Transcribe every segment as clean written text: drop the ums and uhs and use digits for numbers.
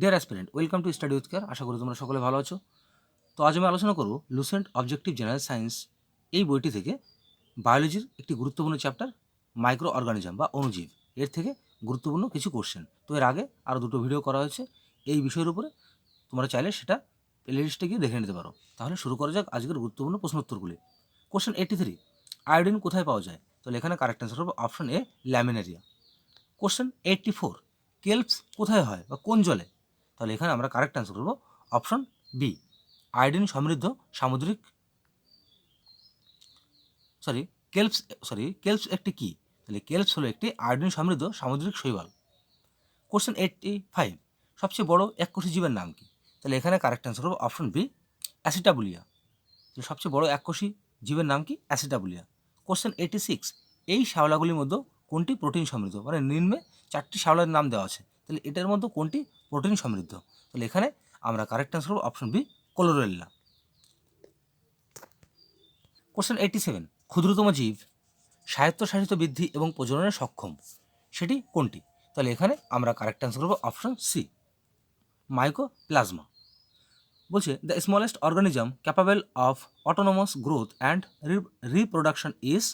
Deer aspirant, welcome to study with care. আশা করি তোমরা সকলে ভালো আছো। তো আজ আমি আলোচনা করব লুসেন্ট অবজেক্টিভ জেনারেল সায়েন্স এই বইটি থেকে বায়োলজির একটি গুরুত্বপূর্ণ চ্যাপ্টার মাইক্রো অর্গানিজম বা অণুজীব, এর থেকে গুরুত্বপূর্ণ কিছু কোশ্চেন। তো এর আগে আরও দুটো ভিডিও করা হয়েছে এই বিষয়ের উপরে, তোমরা চাইলে সেটা প্লেলিস্টে গিয়ে দেখে নিতে পারো। তাহলে শুরু করা যাক আজকের গুরুত্বপূর্ণ প্রশ্নোত্তরগুলি। কোশ্চেন 83, আয়োডিন কোথায় পাওয়া যায়? তাহলে এখানে কারেক্ট অ্যান্সার হবে অপশন এ, ল্যামিনারিয়া। কোশ্চেন 84, কেলপস কোথায় হয় বা কোন জলে? তাহলে এখানে আমরা কারেক্ট অ্যান্সার করবো অপশন বি, আয়োডিন সমৃদ্ধ সামুদ্রিক সরি কেলপস একটি কি? তাহলে কেলপস হলো একটি আয়োডিন সমৃদ্ধ সামুদ্রিক শৈবাল। কোশ্চেন 85, সবচেয়ে বড় এককোষী জীবের নাম কি? তাহলে এখানে কারেক্ট অ্যান্সার হবে অপশন বি, অ্যাসিটাবুলিয়া। তাহলে সবচেয়ে বড় এককোষী জীবের নাম কি? অ্যাসিটাবুলিয়া। কোশ্চেন 86, এই শ্যাওলাগুলির মধ্যে কোনটি প্রোটিন সমৃদ্ধ? মানে নিম্নে 4টি শ্যাওলার নাম দেওয়া আছে, তাহলে এটার মধ্যে কোনটি প্রোটিন সমৃদ্ধ? তাহলে এখানে আমরা কারেক্ট অ্যান্সার করব অপশন বি, ক্লোরেল্লা। কোশ্চেন 87, ক্ষুদ্রতম জীব স্বায়ত্তশাসিত বৃদ্ধি এবং প্রজননে সক্ষম, সেটি কোনটি? তাহলে এখানে আমরা কারেক্ট অ্যান্সার করব অপশন সি, মাইকোপ্লাজমা। বলছে the smallest organism capable of autonomous growth and reproduction is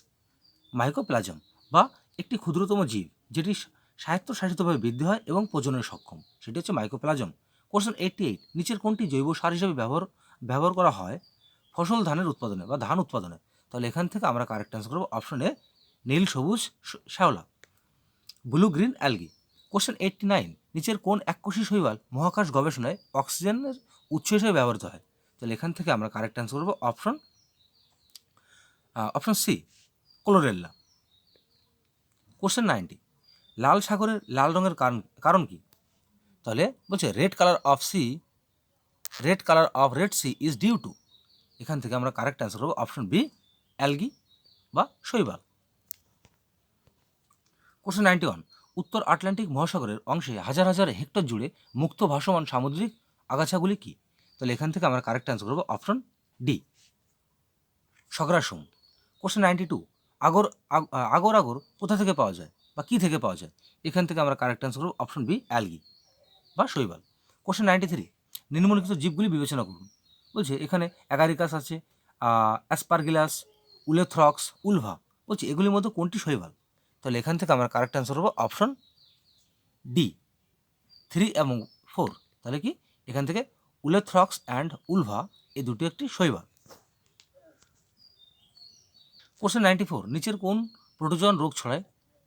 mycoplasm, বা একটি ক্ষুদ্রতম জীব যেটি স্বায়ত্তশাসিতভাবে বৃদ্ধি হয় এবং প্রজননে সক্ষম, সেটি হচ্ছে মাইকোপ্লাজম। কোশ্চেন 88, নিচের কোনটি জৈব সার হিসেবে ব্যবহার করা হয় ফসল ধানের উৎপাদনে বা ধান উৎপাদনে? তাহলে এখান থেকে আমরা কারেক্ট অ্যান্সার করব অপশন এ, নীল সবুজ শ্যাওলা, ব্লু গ্রিন অ্যালগি। কোশ্চেন 89, নিচের কোন এককোষী শৈবাল মহাকাশ গবেষণায় অক্সিজেনের উৎস হিসেবে ব্যবহৃত হয়? তাহলে এখান থেকে আমরা কারেক্ট অ্যান্সার করব অপশন সি, ক্লোরেল্লা। কোশ্চেন 90, লাল সাগরের লাল রঙের কারণ কি? তাহলে বলছে red colour of red sea is due to, এখান থেকে আমরা কারেক্ট অ্যান্সার করব অপশন বি, অ্যালগি বা শৈবাল। কোশ্চেন 91, উত্তর আটলান্টিক মহাসাগরের অংশে হাজার হাজার হেক্টর জুড়ে মুক্ত ভাসমান সামুদ্রিক আগাছাগুলি কি? তাহলে এখান থেকে আমরা কারেক্ট অ্যান্সার করব অপশন ডি, সগ্রাসম। কোশ্চেন 92, আগর কোথা থেকে পাওয়া যায় বা কি থেকে পাওয়া যায়? এখান থেকে আমরা কারেক্ট অ্যান্সার করব অপশন বি, অ্যালগি বা শৈবাল। কোশ্চেন 93, নিম্নলিখিত জীবগুলি বিবেচনা করুন। বলছে এখানে অ্যাগারিকাস আছে, অ্যাসপারগিলাস, উলেথ্রক্স, উলভা। বলছি এগুলির মধ্যে কোনটি শৈবাল? তাহলে এখান থেকে আমরা কারেক্ট অ্যান্সার করব অপশন ডি, 3 এবং 4। তাহলে কি এখান থেকে উলেথ্রক্স অ্যান্ড উলভা এই দুটি একটি শৈবাল। কোশ্চেন 94, নিচের কোন প্রোটোজোয়ান রোগ ছড়ায়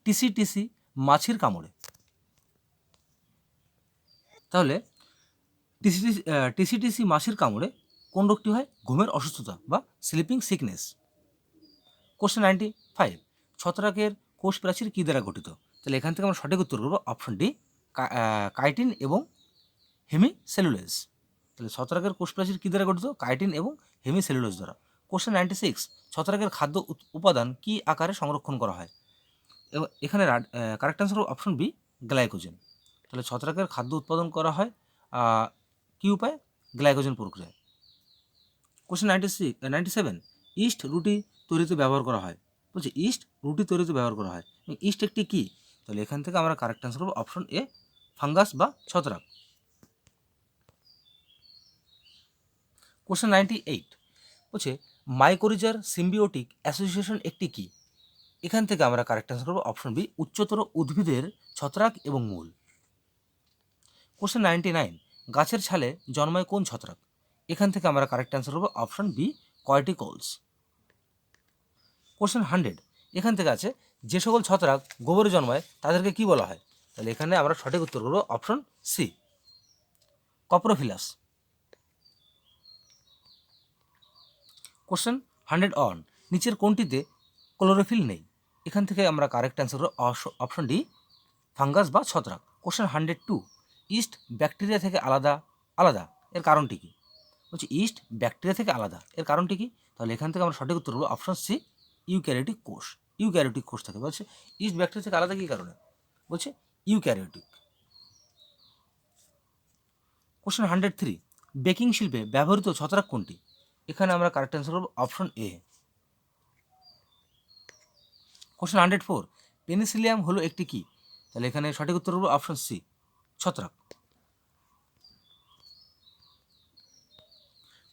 টিসি মাছির কামড়ে? তাহলে টিসি মাছির কামড়ে কোন রোগটি হয়? ঘুমের অসুস্থতা বা স্লিপিং সিকনেস। কোশ্চেন 95, ছত্রাকের কোষ প্রাচীর কী দ্বারা গঠিত? তাহলে এখান থেকে আমরা সঠিক উত্তর করবো অপশন ডি, কাইটিন এবং হেমিসেলুলোজ। তাহলে ছত্রাকের কোষ প্রাচীর কী দ্বারা গঠিত? কাইটিন এবং হেমিসেলুলোজ দ্বারা। কোশ্চেন 96, ছত্রাকের খাদ্য উপাদান কী আকারে সংরক্ষণ করা হয়? এখানে correct answer option B, glycogen. তাহলে ছত্রাকের খাদ্য উৎপাদন করা হয় কী উপায়ে? গ্লাইকোজেন প্রক্রিয়ায়। কোশ্চেন 97, ইস্ট রুটি তৈরিতে ব্যবহার করা হয়। বলছে ইস্ট রুটি তৈরিতে ব্যবহার করা হয়, ইস্ট একটি কি? তাহলে এখান থেকে আমরা কারেক্ট অ্যান্সার করবো অপশন এ, ফাঙ্গাস বা ছত্রাক। কোশ্চেন 98, বলছে মাইকোরিজার সিম্বিওটিক অ্যাসোসিয়েশন একটি কি? এখান থেকে আমরা কারেক্ট অ্যান্সার করবো অপশন বি, উচ্চতর উদ্ভিদের ছত্রাক এবং মূল। কোশ্চেন 99, গাছের ছালে জন্মায় কোন ছত্রাক? এখান থেকে আমরা কারেক্ট অ্যান্সার করবো অপশন বি, কর্টিকলস। কোশ্চেন 100, এখান থেকে আছে যে সকল ছত্রাক গোবরে জন্মায় তাদেরকে কি বলা হয়? তাহলে এখানে আমরা সঠিক উত্তর করবো অপশন সি, কপ্রোফিলাস। কোশ্চেন 101, নিচের কোনটিতে ক্লোরোফিল নেই? এখান থেকে আমরা কারেক্ট অ্যান্সার করবো অপশন ডি, ফাঙ্গাস বা ছত্রাক। কোশ্চেন 102, ইস্ট ব্যাকটেরিয়া থেকে আলাদা এর কারণটি কি? বলছি ইস্ট ব্যাকটেরিয়া থেকে আলাদা এর কারণটি কি? তাহলে এখান থেকে আমরা সঠিক উত্তর করবো অপশন সি, ইউক্যারিওটিক কোষ থাকে। বলছে ইস্ট ব্যাকটেরিয়া থেকে আলাদা কী কারণে? বলছে ইউক্যারিওটিক। কোশ্চেন 103, বেকিং শিল্পে ব্যবহৃত ছত্রাক কোনটি? এখানে আমরা কারেক্ট অ্যান্সার করবো অপশন এ। কোশ্চেন 104, পেনিসিলিয়াম হলো একটি কি? তাহলে এখানে সঠিক উত্তর করবো অপশন সি, ছত্রাক।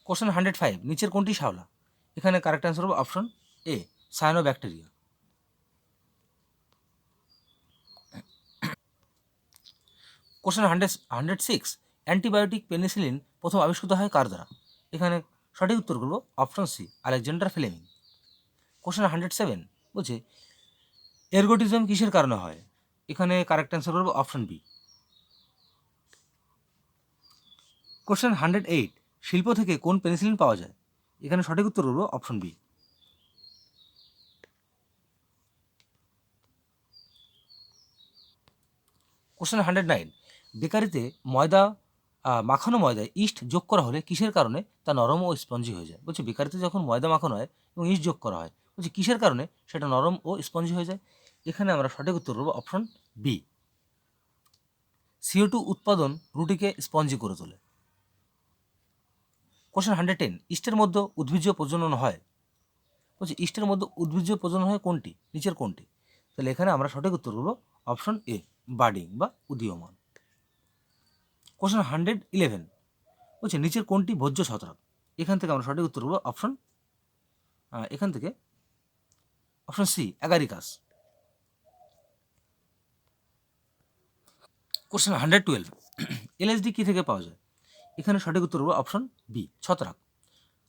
কোশ্চেন 105, নিচের কোনটি শ্যাওলা? এখানে কারেক্ট অ্যান্সার হবে option A, cyanobacteria. Question 106, antibiotic penicillin প্রথম আবিষ্কৃত হয় কার দ্বারা? এখানে সঠিক উত্তর করব option C, Alexander Fleming. Question 107 বলছে এরগোটিজম কিসের কারণে হয়? এখানে কারেক্ট অ্যান্সার করব অপশন বি। কোশ্চেন 108, শিল্প থেকে কোন পেনিসিলিন পাওয়া যায়? এখানে সঠিক উত্তর করব অপশন বি। কোশ্চেন 109, বেকারিতে ময়দা মাখানো ময়দায় ইস্ট যোগ করা হলে কিসের কারণে তা নরম ও স্পঞ্জি হয়ে যায়? বলছে বেকারিতে যখন ময়দা মাখানো হয় এবং ইস্ট যোগ করা হয়, বলছে কিসের কারণে সেটা নরম ও স্পঞ্জি হয়ে যায়? এখানে আমরা সঠিক উত্তর করব অপশন বি। CO2 উৎপাদন রুটিকে স্পঞ্জি করে তোলে। কোশ্চেন 110, ইস্টের মধ্যে উদ্ভিজ্জ প্রজনন হয়? বলছে ইস্টের মধ্যে উদ্ভিজ্জ প্রজনন হয় কোনটি, নিচের কোনটি? তাহলে এখানে আমরা সঠিক উত্তর করব অপশন এ, বাডিং বা উদীয়মান। কোশ্চেন 111, বলছে নিচের কোনটি ভোজ্য ছত্রাক? এখান থেকে আমরা সঠিক উত্তর করব অপশন এখান থেকে option C, agaricus. Question 112, LSD কী থেকে পাওয়া যায়? এখানে সঠিক উত্তর করব অপশন বি, ছত্রাক।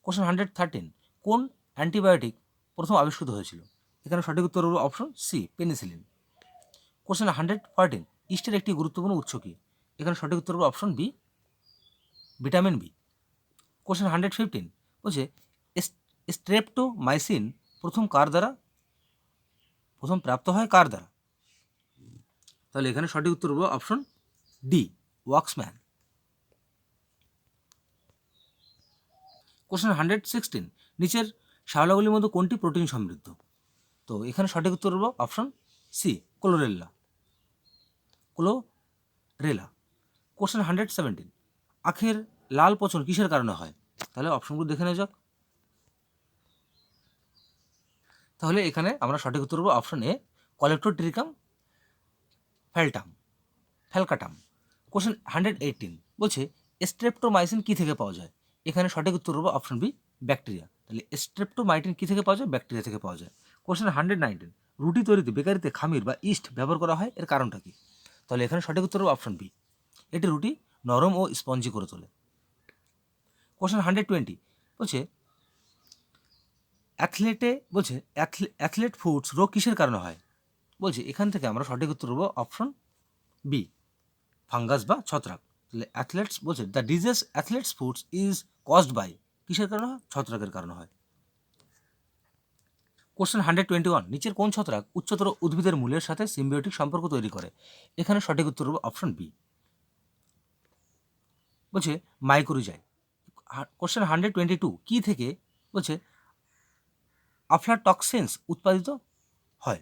কোশ্চেন 113, কোন অ্যান্টিবায়োটিক প্রথম আবিষ্কৃত হয়েছিল? এখানে সঠিক উত্তর করব অপশন সি, পেনিসিলিন। কোশ্চেন 114, ইস্টের একটি গুরুত্বপূর্ণ উৎস কী? এখানে সঠিক উত্তর করব option B, vitamin B. Question 115, বলছে স্ট্রেপ্টোমাইসিন প্রথম প্রাপ্ত হয় কার দ্বারা? তাহলে এখানে সঠিক উত্তর হবে অপশন ডি, ওয়াক্সম্যান। কোশ্চেন 116, নিচের শ্যাওলাগুলির মধ্যে কোনটি প্রোটিন সমৃদ্ধ? তো এখানে সঠিক উত্তর হবে অপশন সি, ক্লোরেলা। কোশ্চেন 117, আখের লাল পচন কিসের কারণে হয়? তাহলে অপশনগুলো দেখে নেওয়া যাক। তাহলে এখানে আমরা সঠিক উত্তর করব অপশন এ, কলেপ্টোট্রিকাম ফ্যালকাটাম। কোশ্চেন 118, বলছে স্ট্রেপ্টোমাইসিন কী থেকে পাওয়া যায়? এখানে সঠিক উত্তর হবে অপশন বি, ব্যাকটেরিয়া। তাহলে স্ট্রেপ্টোমাইসিন কী থেকে পাওয়া যায়? ব্যাকটেরিয়া থেকে পাওয়া যায়। কোশ্চেন 119, রুটি তৈরিতে বেকারিতে খামির বা ইস্ট ব্যবহার করা হয়, এর কারণটা কি? তাহলে এখানে সঠিক উত্তর হবে অপশন বি, এটি রুটি নরম ও স্পঞ্জি করে তোলে। কোশ্চেন 120, বলছে অ্যাথলেট ফুডস রোগ কিসের কারণে হয়? বলছে এখান থেকে আমরা সঠিক উত্তর দেবো অপশন বি, ফাঙ্গাস বা ছত্রাক। তাহলে the disease athletes foods is caused by, কিসের কারণে হয়? ছত্রাকের কারণে হয়। কোশ্চেন 121, নিচের কোন ছত্রাক উচ্চতর উদ্ভিদের মূলের সাথে সিম্বিওটিক সম্পর্ক তৈরি করে? এখানে সঠিক উত্তর দেবো অপশন বি, বলছে মাইক্রোজাই। কোশ্চেন 122, কি থেকে বলছে আফলাটক্সিনস উৎপাদিত হয়?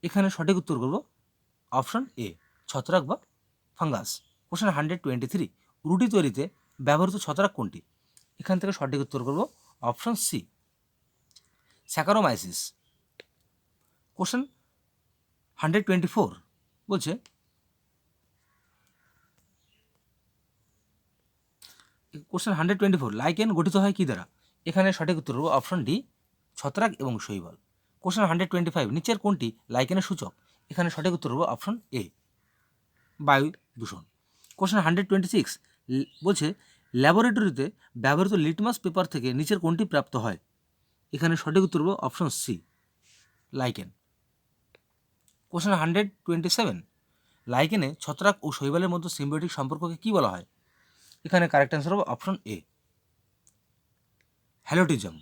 এখানে সঠিক উত্তর করব অপশন এ, ছত্রাক বা ফাঙ্গাস। কোশ্চেন 123, রুটি তৈরিতে ব্যবহৃত ছত্রাক কোনটি? এখান থেকে সঠিক উত্তর করব অপশন সি, স্যাকারোমাইসিস। কোশ্চেন 124, বলছে কোশ্চেন 124, লাইকেন গঠিত হয় কী দ্বারা? এখানে সঠিক উত্তর করব অপশন ডি, ছত্রাক এবং শৈবাল। কোশ্চেন 125, নিচের কোনটি লাইকেনের সূচক? এখানে সঠিক উত্তর করব অপশন এ, বায়ু দূষণ। কোশ্চেন 126, বলছে ল্যাবরেটরিতে ব্যবহৃত লিটমাস পেপার থেকে নিচের কোনটি প্রাপ্ত হয়? এখানে সঠিক উত্তর হবে অপশন সি, লাইকেন। কোশ্চেন 127, লাইকেনে ছত্রাক ও শৈবালের মধ্যে সিম্বিওটিক সম্পর্ককে কী বলা হয়? এখানে কারেক্ট অ্যান্সার হবে অপশন এ, হ্যালোটিজম।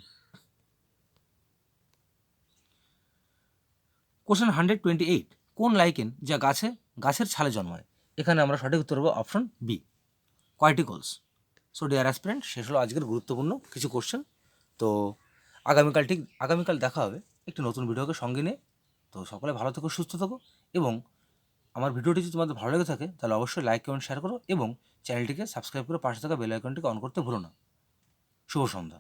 কোশ্চেন 128, কোন লাইকেন যা গাছের ছালে জন্মায়? এখানে আমরা সঠিক উত্তর হবে অপশন বি, কয়টিকলস। সো ডিয়ার অ্যাসপিরেন্ট, শেষ হলো আজকের গুরুত্বপূর্ণ কিছু কোশ্চেন। তো আগামীকাল দেখা হবে একটি নতুন ভিডিওকে সঙ্গে নিয়ে। তো সকলে ভালো থেকো, সুস্থ থাকো, এবং আমার ভিডিওটি যদি তোমাদের ভালো লেগে থাকে তাহলে অবশ্যই লাইক, কমেন্ট, শেয়ার করো এবং চ্যানেলটিকে সাবস্ক্রাইব করে পাশে থাকা বেল আইকনটিকে অন করতে ভুলো না। শুভ সন্ধ্যা।